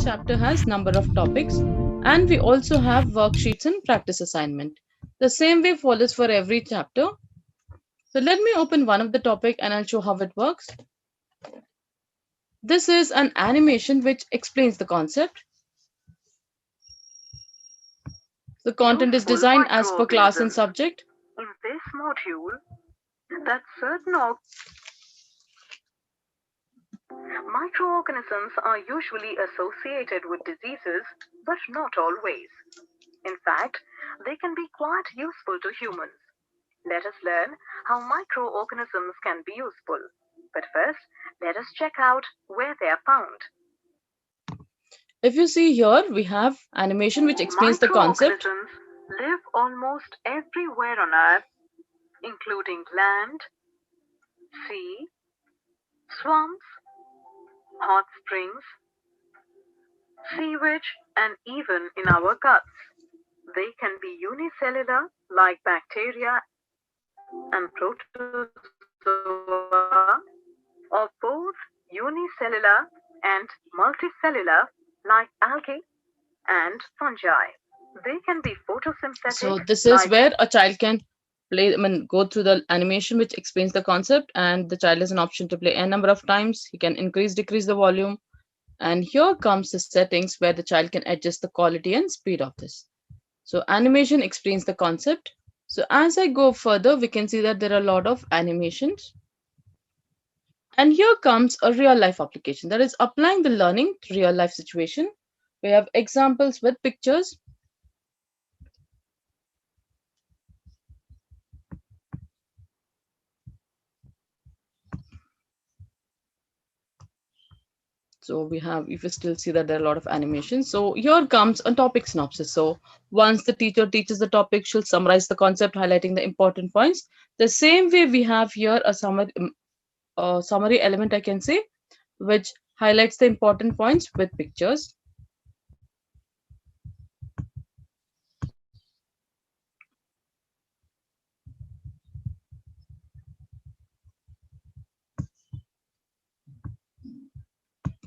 chapter has number of topics, and we also have worksheets and practice assignment. The same way follows for every chapter. So let me open one of the topic and I'll show how it works. This is an animation which explains the concept. The content is Useful designed as per class and microorganisms. subject. In this module, that certain microorganisms are usually associated with diseases, but not always. In fact, they can be quite useful to humans. Let us learn how microorganisms can be useful. But first, let us check out where they are found. If you see here, we have animation which explains the concept. Microorganisms live almost everywhere on Earth, including land, sea, swamps, hot springs, sewage, and even in our guts. They can be unicellular, like bacteria and protozoa, or both unicellular and multicellular, like algae and fungi. They can be photosynthetic, So this is like where a child can go through the animation which explains the concept, and the child has an option to play a number of times. He can increase, decrease the volume. And here comes the settings where the child can adjust the quality and speed of this. So animation explains the concept. So as I go further, we can see that there are a lot of animations. And here comes a real life application, that is applying the learning to real life situation. We have examples with pictures. So we have, if you still see that there are a lot of animations. So here comes a topic synopsis. So once the teacher teaches the topic, she'll summarize the concept, highlighting the important points. The same way we have here a summary element, I can say, which highlights the important points with pictures.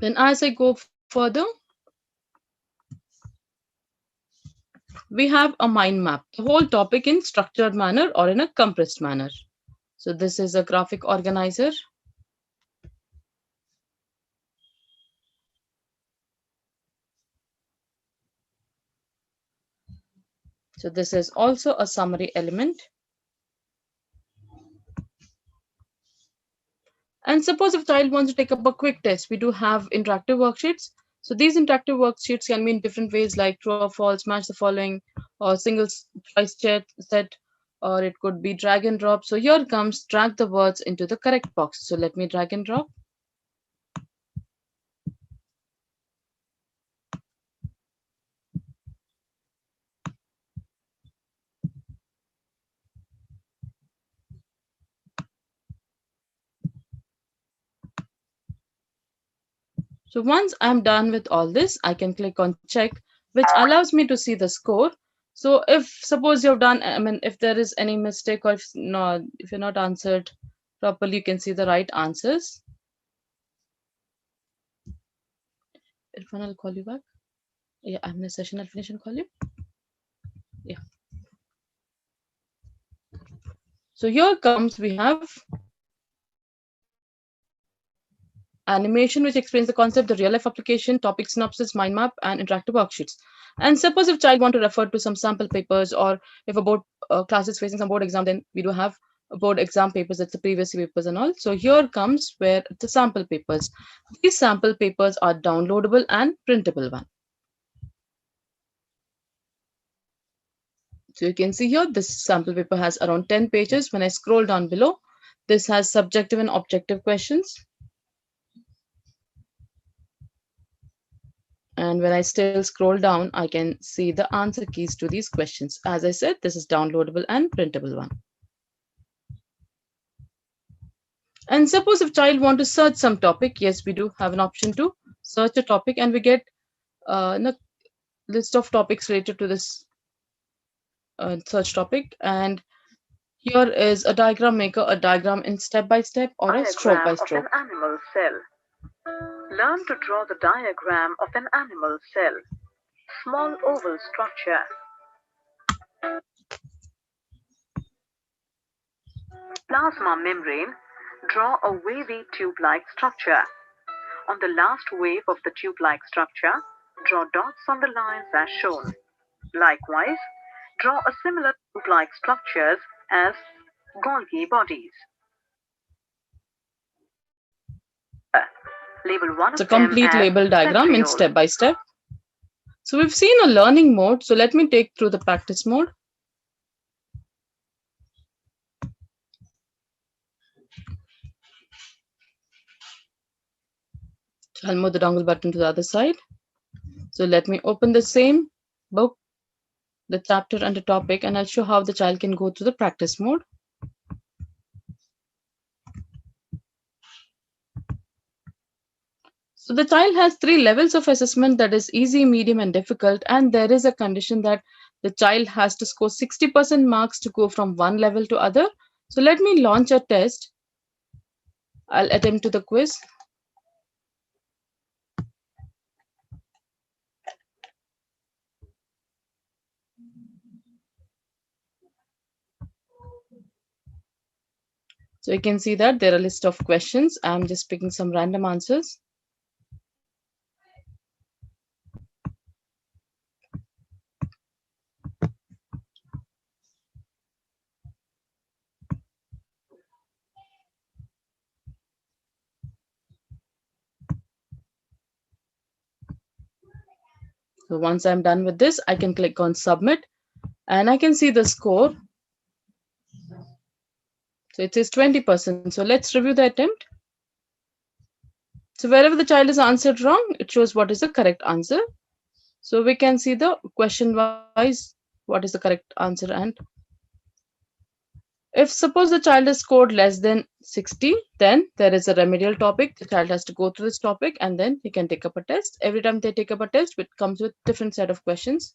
Then as I go further, we have a mind map, the whole topic in structured manner or in a compressed manner. So this is a graphic organizer. So this is also a summary element. And suppose if child wants to take up a quick test, we do have interactive worksheets. So these interactive worksheets can be in different ways, like true or false, match the following, or single choice set, or it could be drag and drop. So here comes drag the words into the correct box. So let me drag and drop. So once I'm done with all this, I can click on check, which allows me to see the score. So if suppose you've done, if there is any mistake or if you're not answered properly, you can see the right answers. Irfan, I'll call you back. Yeah, I'm in a session. I'll finish and call you. Yeah. So here comes, we have animation which explains the concept, the real life application, topic synopsis, mind map, and interactive worksheets. And suppose if child want to refer to some sample papers, or if a board class is facing some board exam, then we do have board exam papers, that's the previous papers and all. So here comes where the sample papers. These sample papers are downloadable and printable one. So you can see here, this sample paper has around 10 pages. When I scroll down below, this has subjective and objective questions. And when I still scroll down, I can see the answer keys to these questions. As I said, this is downloadable and printable one. And suppose if child want to search some topic, yes, we do have an option to search a topic, and we get a list of topics related to this search topic. And here is a diagram maker, a diagram in step by step or a stroke by stroke. An animal cell. Learn to draw the diagram of an animal cell. Small oval structure. Plasma membrane. Draw a wavy tube-like structure. On the last wave of the tube-like structure, draw dots on the lines as shown. Likewise, draw a similar tube-like structures as Golgi bodies. Label one It's a of them complete as label diagram in centriole. step by step. So we've seen a learning mode. So let me take through the practice mode. So I'll move the dongle button to the other side. So let me open the same book, the chapter and the topic, and I'll show how the child can go through the practice mode. So the child has 3 levels of assessment, that is easy, medium, and difficult. And there is a condition that the child has to score 60% marks to go from one level to other. So let me launch a test. I'll attempt to the quiz. So you can see that there are a list of questions. I'm just picking some random answers. So once I'm done with this, I can click on submit and I can see the score. So it says 20%. So let's review the attempt. So wherever the child has answered wrong, it shows what is the correct answer. So we can see the question wise what is the correct answer. And if suppose the child has scored less than 60, then there is a remedial topic. The child has to go through this topic and then he can take up a test. Every time they take up a test, it comes with different set of questions.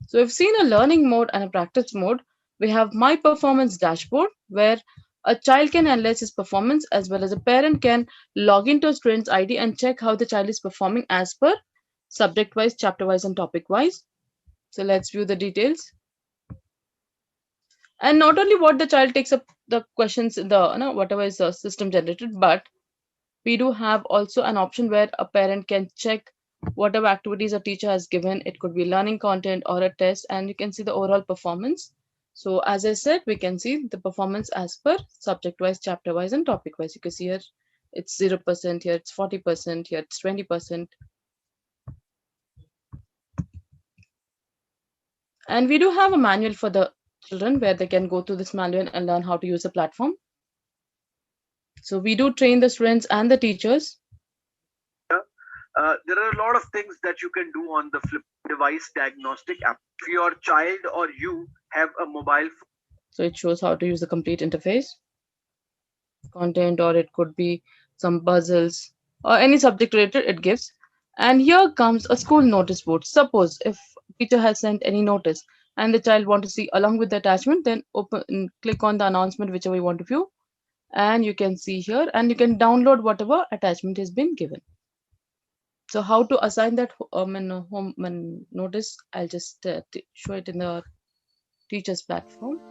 So we've seen a learning mode and a practice mode. We have my performance dashboard where a child can analyze his performance as well as a parent can log into a student's ID and check how the child is performing as per subject wise, chapter wise, and topic wise. So let's view the details. And not only what the child takes up the questions in the whatever is system generated, but we do have also an option where a parent can check whatever activities a teacher has given. It could be learning content or a test, and you can see the overall performance. So as I said, we can see the performance as per subject wise, chapter wise, and topic wise. You can see here it's 0%, here it's 40%, here it's 20%. And we do have a manual for the children where they can go through this manual and learn how to use the platform. So we do train the students and the teachers. There are a lot of things that you can do on the Flip device diagnostic app. If your child or you have a mobile phone. So it shows how to use the complete interface, content, or it could be some puzzles or any subject related it gives. And here comes a school notice board. Suppose if teacher has sent any notice and the child want to see along with the attachment, then click on the announcement whichever you want to view, and you can see here and you can download whatever attachment has been given. So how to assign that home notice, I'll just show it in the teacher's platform.